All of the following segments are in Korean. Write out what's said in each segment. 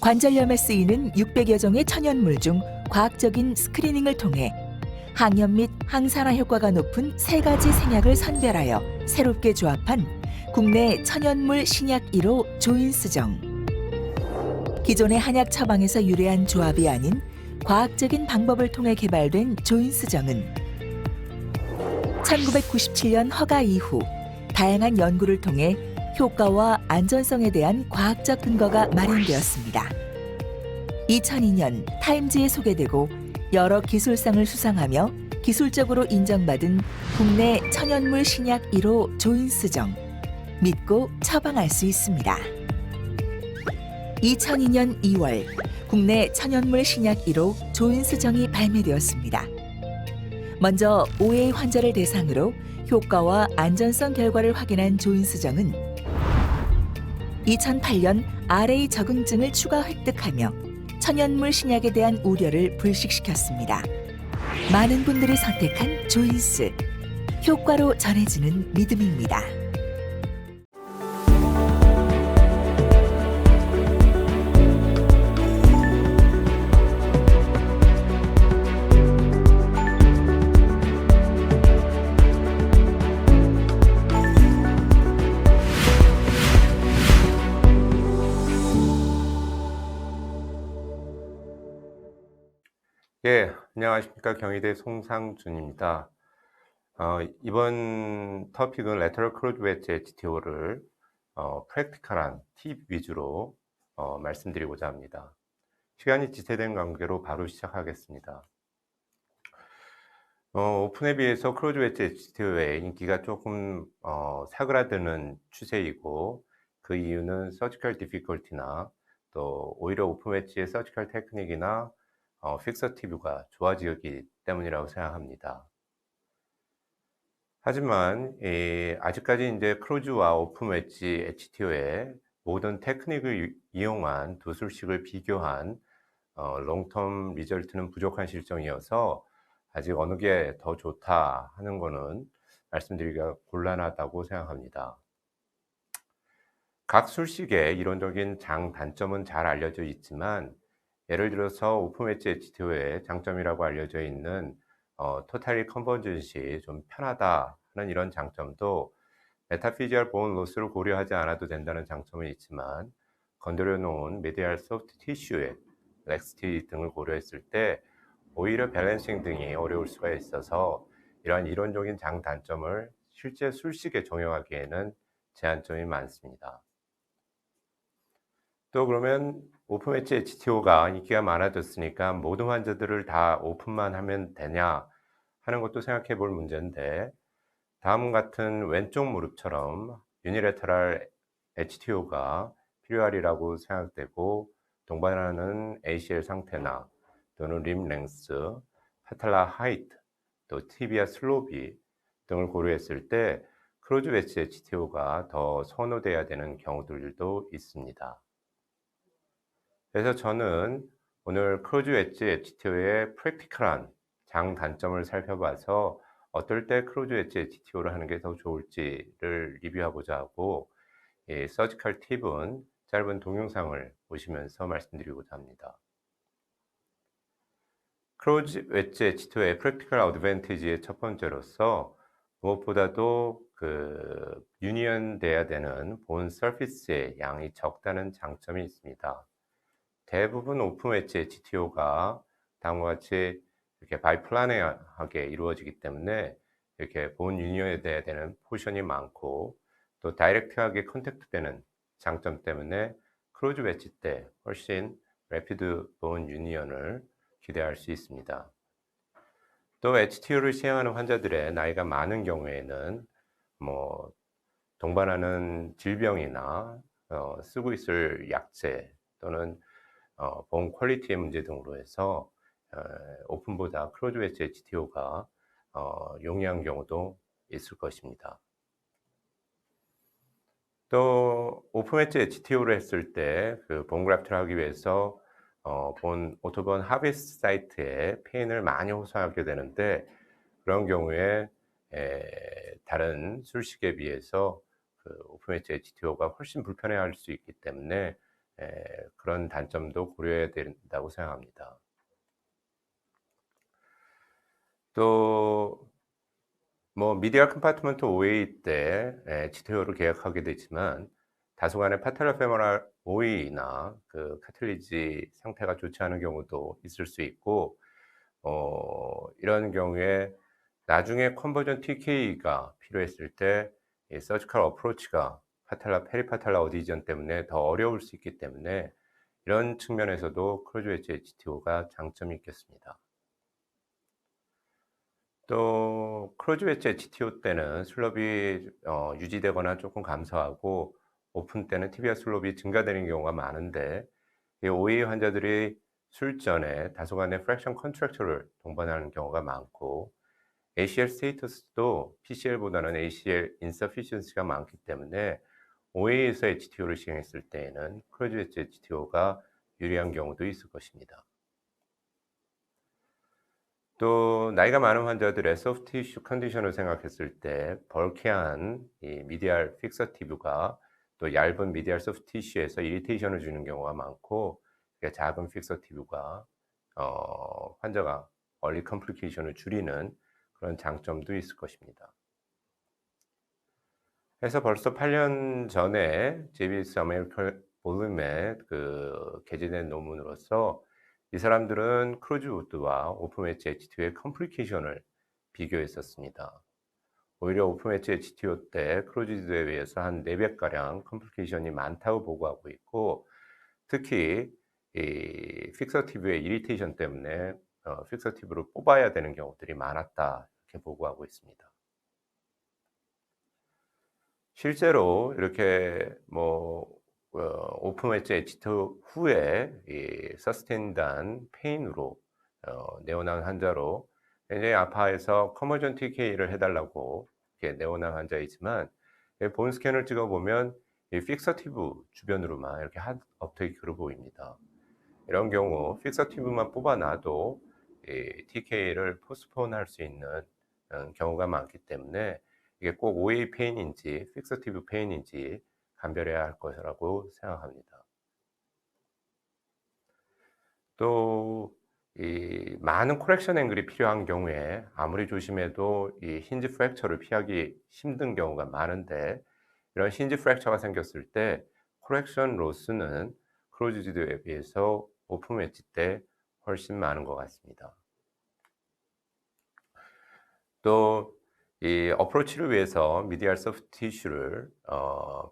관절염에 쓰이는 600여 종의 천연물 중 과학적인 스크리닝을 통해 항염 및 항산화 효과가 높은 세 가지 생약을 선별하여 새롭게 조합한 국내 천연물 신약 1호 조인스정. 기존의 한약 처방에서 유래한 조합이 아닌 과학적인 방법을 통해 개발된 조인스정은 1997년 허가 이후 다양한 연구를 통해 효과와 안전성에 대한 과학적 근거가 마련되었습니다. 2002년 타임즈에 소개되고 여러 기술상을 수상하며 기술적으로 인정받은 국내 천연물 신약 1호 조인스정. 믿고 처방할 수 있습니다. 2002년 2월 국내 천연물 신약 1호 조인스정이 발매되었습니다. 먼저 5회 환자를 대상으로 효과와 안전성 결과를 확인한 조인스정은 2008년 RA 적응증을 추가 획득하며 천연물 신약에 대한 우려를 불식시켰습니다. 많은 분들이 선택한 조인스. 효과로 전해지는 믿음입니다. 예, 안녕하십니까. 경희대 송상준입니다. 이번 토픽은 Lateral Closed Wedge HTO를 프랙티컬한 팁 위주로 말씀드리고자 합니다. 시간이 지체된 관계로 바로 시작하겠습니다. 오픈에 비해서 클로즈 웨지 HTO의 인기가 조금 사그라드는 추세이고, 그 이유는 서지컬 디피컬티나 또 오히려 오픈 웨지의 서지컬 테크닉이나 픽서티브가 좋아지기 때문이라고 생각합니다. 하지만 아직까지 이제 클로즈와 오픈 웨지 HTO의 모든 테크닉을 이용한 두 술식을 비교한 롱텀 리절트는 부족한 실정이어서 아직 어느 게 더 좋다 하는 거는 말씀드리기가 곤란하다고 생각합니다. 각 술식의 이론적인 장단점은 잘 알려져 있지만, 예를 들어서 오픈 웨지 HTO의 장점이라고 알려져 있는 토탈리 컨버전시 좀 편하다 하는 이런 장점도 메타피지얼 보온 로스를 고려하지 않아도 된다는 장점은 있지만, 건드려 놓은 미디얼 소프트 티슈의 렉스티 등을 고려했을 때 오히려 밸런싱 등이 어려울 수가 있어서 이러한 이론적인 장단점을 실제 술식에 적용하기에는 제한점이 많습니다. 또 그러면 오픈 웨지 HTO가 인기가 많아졌으니까 모든 환자들을 다 오픈만 하면 되냐 하는 것도 생각해 볼 문제인데, 다음 같은 왼쪽 무릎처럼 유니레터럴 HTO가 필요하리라고 생각되고, 동반하는 ACL 상태나 또는 림 랭스, 파탈라 하이트, 또 티비아 슬로비 등을 고려했을 때 클로즈 웨지 HTO가 더 선호돼야 되는 경우들도 있습니다. 그래서 저는 오늘 클로즈 웨지 HTO의 프랙티컬한 장단점을 살펴봐서 어떨 때 클로즈 웨지 HTO를 하는 게 더 좋을지를 리뷰하고자 하고, 서지컬 팁은 짧은 동영상을 보시면서 말씀드리고자 합니다. 클로즈 웨지 HTO의 프랙티컬 어드밴티지의 첫 번째로서 무엇보다도 유니언 돼야 되는 본 서피스의 양이 적다는 장점이 있습니다. 대부분 오픈 웨지 HTO가 다음과 같이 이렇게 바이플라네하게 이루어지기 때문에 이렇게 본 유니언에 돼야 되는 포션이 많고, 또 다이렉트하게 컨택트되는 장점 때문에 클로즈 웨지 때 훨씬 래피드 본 유니언을 기대할 수 있습니다. 또 HTO를 시행하는 환자들의 나이가 많은 경우에는 동반하는 질병이나 쓰고 있을 약제 또는 본 퀄리티의 문제 등으로 해서 오픈보다 클로즈 웨지 HTO가 용이한 경우도 있을 것입니다. 또 오픈 웨지 HTO를 했을 때 본 그래프트를 하기 위해서 본 오토본 하베스트 사이트에 페인을 많이 호소하게 되는데, 그런 경우에 다른 술식에 비해서 오픈 웨지 HTO가 훨씬 불편해할 수 있기 때문에 그런 단점도 고려해야 된다고 생각합니다. 또 뭐 미디어 컴파트먼트 OA 때 GTO를 계약하게 되지만 다소간의 파텔라 페모랄 OA나 그 카틸리지 상태가 좋지 않은 경우도 있을 수 있고, 이런 경우에 나중에 컨버전 TK가 필요했을 때 이 서지컬 어프로치가 파텔라 페리파텔라 어디전 때문에 더 어려울 수 있기 때문에 이런 측면에서도 크루즈 웨지 GTO가 장점이 있겠습니다. 또 크루즈 웨지 GTO 때는 슬롭이 유지되거나 조금 감소하고, 오픈 때는 TBR 슬롭이 증가되는 경우가 많은데, 이 OA 환자들이 술전에 다소간의 프랙션 컨트랙처를 동반하는 경우가 많고, ACL 스테이터스도 PCL보다는 ACL 인서피션시가 많기 때문에 OA에서 HTO를 시행했을 때에는 크루즈 웨지 HTO가 유리한 경우도 있을 것입니다. 또 나이가 많은 환자들의 소프트 티슈 컨디션을 생각했을 때 벌키한 이 미디알 픽서티브가 또 얇은 미디알 소프트 티슈에서 이리테이션을 주는 경우가 많고, 작은 픽서티브가 환자가 얼리 컴플리케이션을 줄이는 그런 장점도 있을 것입니다. 그래서 벌써 8년 전에 제비스 아메리칸 볼륨에 그 게재된 논문으로서 이 사람들은 크루즈 우드와 오픈 웨지 HTO의 컴플리케이션을 비교했었습니다. 오히려 오픈 웨지 HTO 때 크루즈 우드에 비해서 한 4배가량 컴플리케이션이 많다고 보고하고 있고, 특히 이 픽서티브의 이리테이션 때문에 픽서티브를 뽑아야 되는 경우들이 많았다, 이렇게 보고하고 있습니다. 실제로 이렇게 뭐 오픈 웨지 HTO 후에 이 서스테인드한 페인으로 내원한 환자로 굉장히 아파해서 컨버전 TK를 해달라고 이렇게 내원한 환자이지만, 본 스캔을 찍어보면 이 픽서티브 주변으로만 이렇게 핫 업테이크로 보입니다. 이런 경우 픽서티브만 뽑아놔도 이 TK를 포스트폰 할 수 있는 경우가 많기 때문에 이게 꼭 OA 페인인지 픽서티브 페인인지 감별해야 할 것이라고 생각합니다. 또 이 많은 코렉션 앵글이 필요한 경우에 아무리 조심해도 이 힌지 프랙처를 피하기 힘든 경우가 많은데, 이런 힌지 프랙처가 생겼을 때 코렉션 로스는 크루즈드에 비해서 오픈 웨지 때 훨씬 많은 것 같습니다. 또 이 어프로치를 위해서 미디알 소프트 티슈를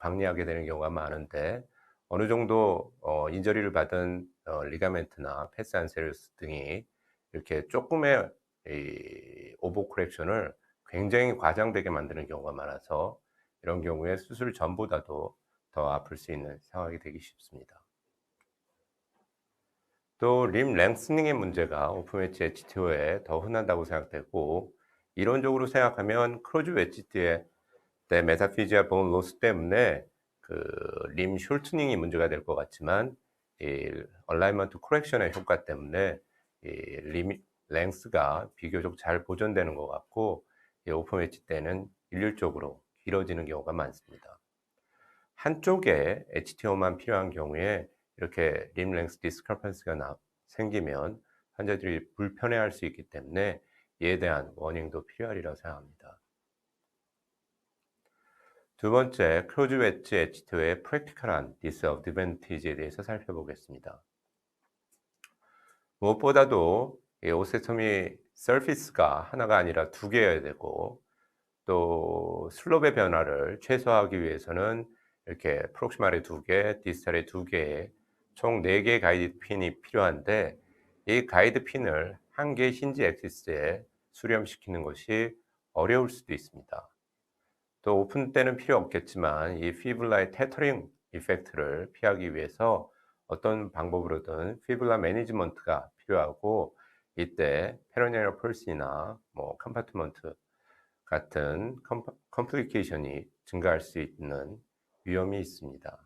박리하게 되는 경우가 많은데, 어느 정도 인저리를 받은 리가멘트나 패스 안세르스 등이 이렇게 조금의 이 오버 코렉션을 굉장히 과장되게 만드는 경우가 많아서 이런 경우에 수술 전보다도 더 아플 수 있는 상황이 되기 쉽습니다. 또 림 랭스닝의 문제가 오픈 웨지 HTO에 더 흔하다고 생각되고, 이론적으로 생각하면 크루즈 웨지의 메타피지아 본 로스 때문에 그 림 숄트닝이 문제가 될 것 같지만, 이 얼라이먼트 코렉션의 효과 때문에 이 림 랭스가 비교적 잘 보존되는 것 같고, 이 오픈 웨지 때는 일률적으로 길어지는 경우가 많습니다. 한쪽에 HTO만 필요한 경우에 이렇게 림 랭스 디스크레펀시가 생기면 환자들이 불편해할 수 있기 때문에 이에 대한 워닝도 필요하리라고 생각합니다. 두 번째, 크루즈 웨지 HTO의 프랙티컬한 디스어드밴티지에 대해서 살펴보겠습니다. 무엇보다도 이 오세토미 서피스가 하나가 아니라 2개여야 되고, 또 슬롭의 변화를 최소화하기 위해서는 이렇게 프록시말의 2개, 디스탈의 2개의 총 4개의 가이드 핀이 필요한데, 이 가이드 핀을 한 개의 힌지 엑시스에 수렴시키는 것이 어려울 수도 있습니다. 또 오픈 때는 필요 없겠지만 이 피블라의 테터링 이펙트를 피하기 위해서 어떤 방법으로든 피블라 매니지먼트가 필요하고, 이때 페로니얼 펄스나 뭐 컴파트먼트 같은 컴플리케이션이 증가할 수 있는 위험이 있습니다.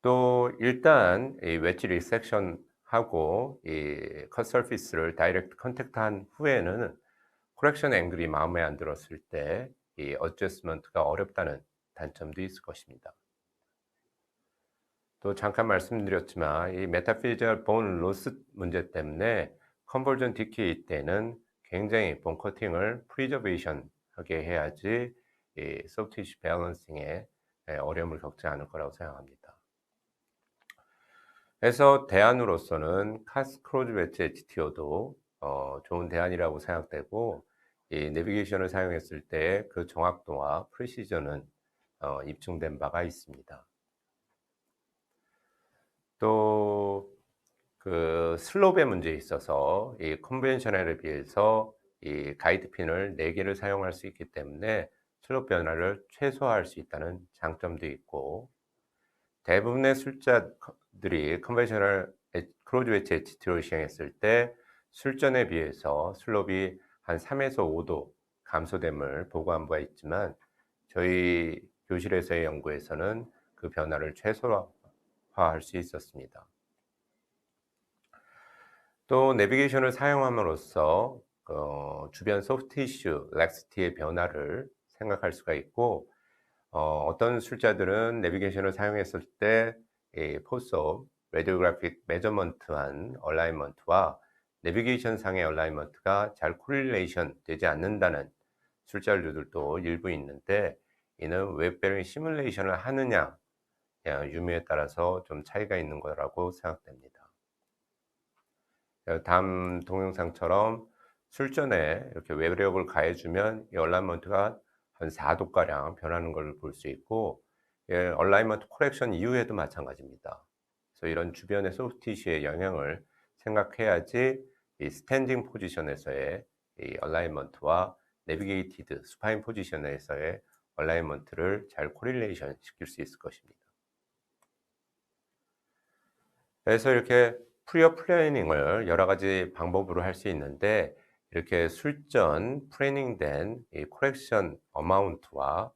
또 일단 이 웨지 리섹션 하고 이 컷 서피스를 다이렉트 컨택트한 후에는 코렉션 앵글이 마음에 안 들었을 때 이 어저스먼트가 어렵다는 단점도 있을 것입니다. 또 잠깐 말씀드렸지만 이 메타피지컬 본 로스 문제 때문에 컨버전 디케이 때는 굉장히 본 커팅을 프리저베이션 하게 해야지 이 소프트 티슈 밸런싱에 어려움을 겪지 않을 거라고 생각합니다. 그래서 대안으로서는 카스크로즈 웨츠 HTO도 좋은 대안이라고 생각되고, 이 내비게이션을 사용했을 때 그 정확도와 프리시전은 입증된 바가 있습니다. 또 그 슬롭의 문제에 있어서 이 컨벤셔널에 비해서 이 가이드 핀을 4개를 사용할 수 있기 때문에 슬롭 변화를 최소화할 수 있다는 장점도 있고, 대부분의 술자들이 컨벤셔널 크로즈 웨지 HT를 시행했을 때 술전에 비해서 슬롭이 한 3에서 5도 감소됨을 보고한 바가 있지만, 저희 교실에서의 연구에서는 그 변화를 최소화할 수 있었습니다. 또 내비게이션을 사용함으로써 주변 소프트 티슈 렉시티의 변화를 생각할 수가 있고, 어떤 술자들은 내비게이션을 사용했을 때 포스업 레디오그래픽 메저먼트한 얼라이먼트와 내비게이션 상의 얼라이먼트가 잘 코릴레이션 되지 않는다는 술자들도 일부 있는데, 이는 웹 베어링 시뮬레이션을 하느냐 유무에 따라서 좀 차이가 있는 거라고 생각됩니다. 다음 동영상처럼 술전에 이렇게 외력을 가해주면 이 얼라이먼트가 한 4도가량 변하는 걸 볼 수 있고, 얼라이먼트 코렉션 이후에도 마찬가지입니다. 그래서 이런 주변의 소프트 티슈의 영향을 생각해야지 이 스탠딩 포지션에서의 이 얼라이먼트와 내비게이티드 수파인 포지션에서의 얼라이먼트를 잘 코릴레이션 시킬 수 있을 것입니다. 그래서 이렇게 프리어 플래닝을 여러 가지 방법으로 할 수 있는데, 이렇게 술전 플래닝된 이 코렉션 어마운트와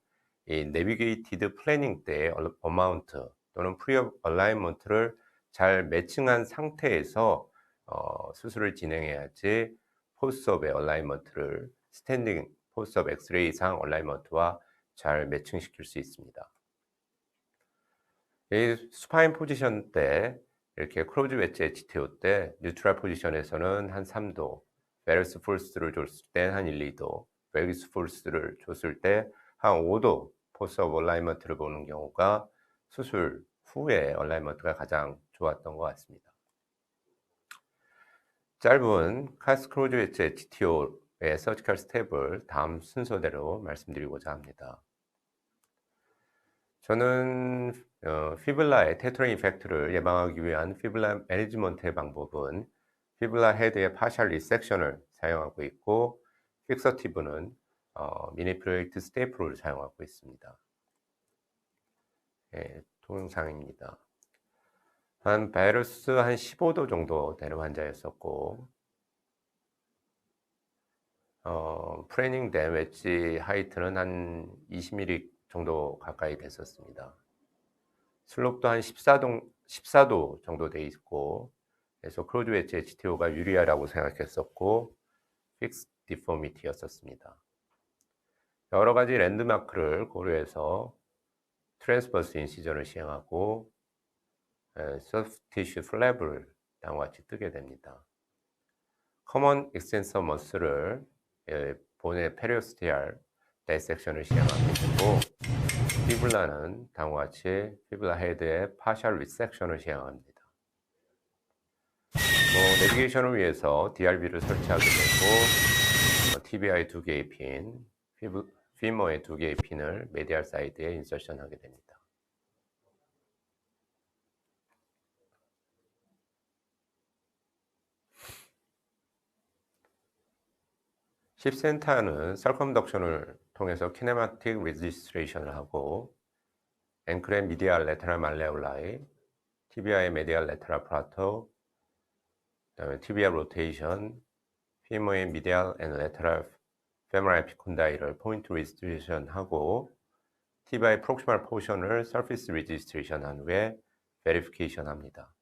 이 내비게이티드 플래닝 때 어마운트 또는 프리어 얼라이먼트를 잘 매칭한 상태에서 수술을 진행해야지 포스업의 얼라이먼트를 스탠딩 포스업 엑스레이상 얼라이먼트와 잘 매칭시킬 수 있습니다. 이 수파인 포지션 때 이렇게 크로즈 웨지 HTO 때 뉴트럴 포지션에서는 한 3도, 베리스 폴스를 줬을 때 한 1, 2도, 베리스 폴스를 줬을 때 한 5도 포스업 얼라이먼트를 보는 경우가 수술 후에 얼라이먼트가 가장 좋았던 것 같습니다. 짧은 카스 크로즈 웨지 HTO의 서지컬 스텝을 다음 순서대로 말씀드리고자 합니다. 저는 피블라의 테트라 이펙트를 예방하기 위한 피블라 매니지먼트의 방법은 피블라 헤드의 파셜 리섹션을 사용하고 있고, 픽서티브는 미니플레이트 스테이플을 사용하고 있습니다. 동영상입니다. 한 바이러스 한 15도 정도 되는 환자였었고, 프레닝된 웨지 하이트는 한 20mm 정도 가까이 됐었습니다. 슬롭도 한 14도 정도 돼 있고, 그래서 크로즈 웨지 HTO가 유리하다고 생각했었고, 픽스 디포미티였었습니다. 여러 가지 랜드마크를 고려해서 트랜스버스 인시전을 시행하고 소프트 티슈 플랩을 다음과 같이 뜨게 됩니다. 커먼 익센서 머슬을 본의 페리오스티알 다이섹션을 시행하게 되고, 피블라는 다음과 같이 피블라 헤드의 파셜 리섹션을 시행합니다. 내비게이션을 위해서 DRB를 설치하게 되고, TBI 2개의 핀, 피머의 2개의 핀을 메디알 사이드에 인서션하게 됩니다. 10센터는 서컴덕션을 통해서 키네마틱 레지스트레이션을 하고, 앵클의 미디알 레테럴 말레올라이, TBI의 메디알 레테럴 플라토, 그다음에 TBI 로테이션, 피머의 미디알 앤 레테럴 페모랄 에피콘다이를 포인트 레지스트레이션 하고, TBI 프록시멀 포션을 서피스 레지스트레이션 한 후에 베리피케이션 합니다.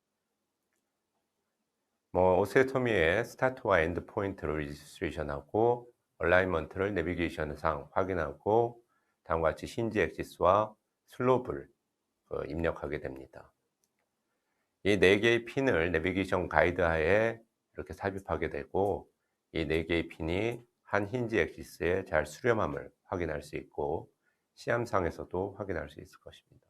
오세토미의 스타트와 엔드 포인트를 레지스트레이션 하고, 얼라이먼트를 내비게이션상 확인하고, 다음과 같이 힌지 엑시스와 슬롭을 입력하게 됩니다. 이 4개의 핀을 내비게이션 가이드 하에 이렇게 삽입하게 되고, 이 4개의 핀이 한 힌지 엑시스에 잘 수렴함을 확인할 수 있고 시험상에서도 확인할 수 있을 것입니다.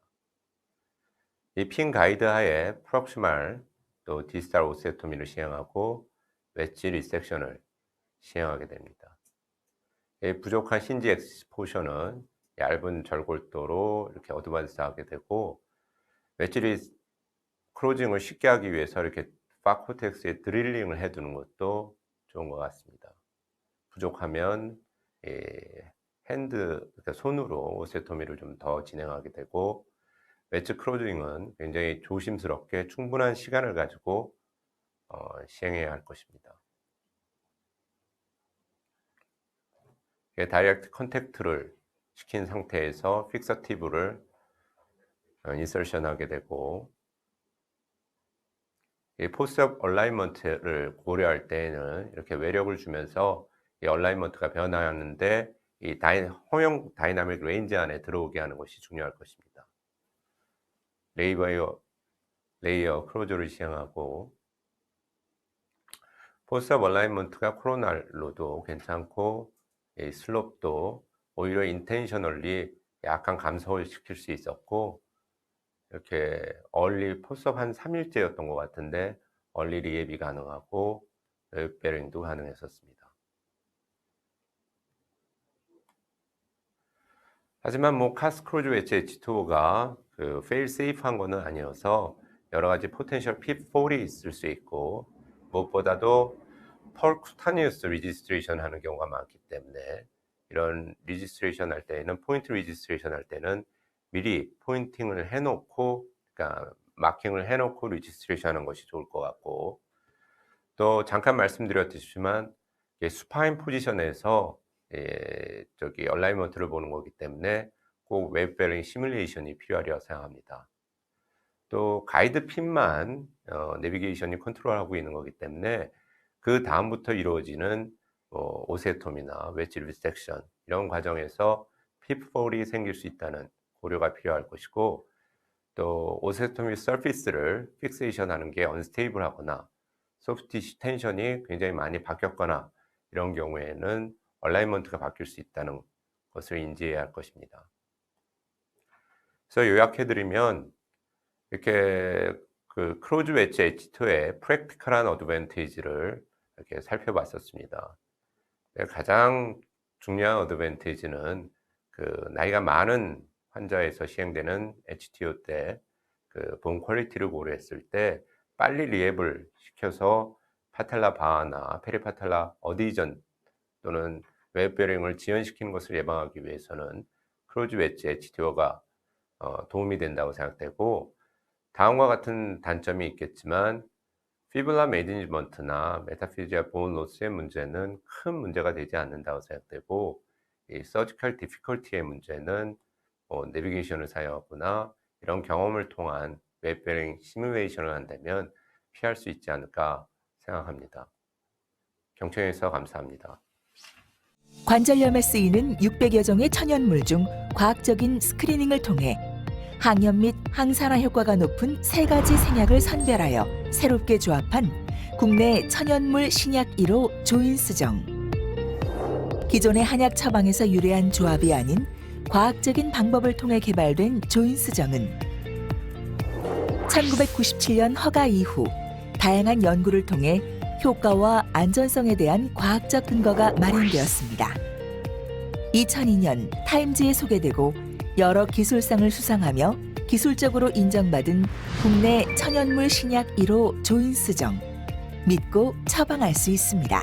이 핀 가이드 하에 프록시말 또 디스탈 오세토미를 시행하고 웨지 리섹션을 시행하게 됩니다. 이 부족한 힌지 엑시스 포션은 얇은 절골도로 이렇게 어드밴스하게 되고, 웨지 클로징을 쉽게 하기 위해서 이렇게 파코텍스에 드릴링을 해두는 것도 좋은 것 같습니다. 부족하면 그러니까 손으로 오세토미를 좀 더 진행하게 되고, 웨지 클로징은 굉장히 조심스럽게 충분한 시간을 가지고 시행해야 할 것입니다. 다이렉트 컨택트를 시킨 상태에서 픽서티브를 인서션 하게 되고, 이 포스업 얼라이먼트를 고려할 때에는 이렇게 외력을 주면서 이 얼라이먼트가 변화하는데 이 허용 다이나믹 레인지 안에 들어오게 하는 것이 중요할 것입니다. 레이어 클로저를 시행하고, 포스업 얼라이먼트가 코로날로도 괜찮고, 이 슬롭도 오히려 인텐셔널리 약간 감소를 시킬 수 있었고, 이렇게 포스업 한 3일째였던 것 같은데 얼리 리앱이 가능하고 웹 베링도 가능했었습니다. 하지만 카스크로즈 웨지 H2O가 페일 세이프한 거는 아니어서 여러 가지 포텐셜 핏폴이 있을 수 있고, 무엇보다도 펄쿠타니우스 리지스트레이션 하는 경우가 많기 때문에 이런 리지스트레이션 할 때에는 포인트 리지스트레이션 할 때는 미리 포인팅을 해놓고, 그러니까 마킹을 해놓고 리지스트레이션 하는 것이 좋을 것 같고, 또 잠깐 말씀드렸지만 수파인 포지션에서 얼라이먼트를 보는 거기 때문에 꼭 웹 베링 시뮬레이션이 필요하리라 생각합니다. 또 가이드 핀만 내비게이션이 컨트롤하고 있는 거기 때문에 그 다음부터 이루어지는 오세톰이나 웨지 리섹션 이런 과정에서 핏폴이 생길 수 있다는 고려가 필요할 것이고, 또 오세토미 서피스를 픽세이션 하는 게 언스테이블 하거나 소프트 텐션이 굉장히 많이 바뀌었거나 이런 경우에는 얼라이먼트가 바뀔 수 있다는 것을 인지해야 할 것입니다. 그래서 요약해드리면 이렇게 클로즈 웨지 H2의 프랙티컬한 어드밴티지를 이렇게 살펴봤었습니다. 가장 중요한 어드밴티지는 나이가 많은 환자에서 시행되는 HTO 때 본 퀄리티를 고려했을 때 빨리 리앱을 시켜서 파텔라 바하나 페리파텔라 어디전 또는 웹 베링을 지연시키는 것을 예방하기 위해서는 클로즈 웨지 HTO가 도움이 된다고 생각되고, 다음과 같은 단점이 있겠지만 피블라 매니지먼트나 메타피지아 본 로스의 문제는 큰 문제가 되지 않는다고 생각되고, 이 서지컬 디피컬티의 문제는 내비게이션을 사용하거나 이런 경험을 통한 웹 베링 시뮬레이션을 한다면 피할 수 있지 않을까 생각합니다. 경청해 주셔서 감사합니다. 관절염에 쓰이는 600여 종의 천연물 중 과학적인 스크리닝을 통해 항염 및 항산화 효과가 높은 3가지 생약을 선별하여 새롭게 조합한 국내 천연물 신약 1호 조인스정. 기존의 한약 처방에서 유래한 조합이 아닌 과학적인 방법을 통해 개발된 조인스정은 1997년 허가 이후 다양한 연구를 통해 효과와 안전성에 대한 과학적 근거가 마련되었습니다. 2002년 타임즈에 소개되고 여러 기술상을 수상하며 기술적으로 인정받은 국내 천연물 신약 1호 조인스정. 믿고 처방할 수 있습니다.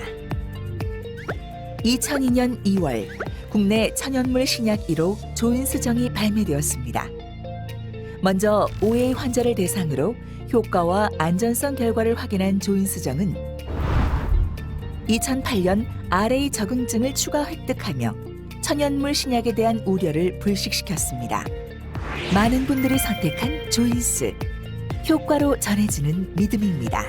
2002년 2월 국내 천연물 신약 1호 조인스정이 발매되었습니다. 먼저 5회 환자를 대상으로 효과와 안전성 결과를 확인한 조인스정은 2008년 RA 적응증을 추가 획득하며 천연물 신약에 대한 우려를 불식시켰습니다. 많은 분들이 선택한 조인스. 효과로 전해지는 믿음입니다.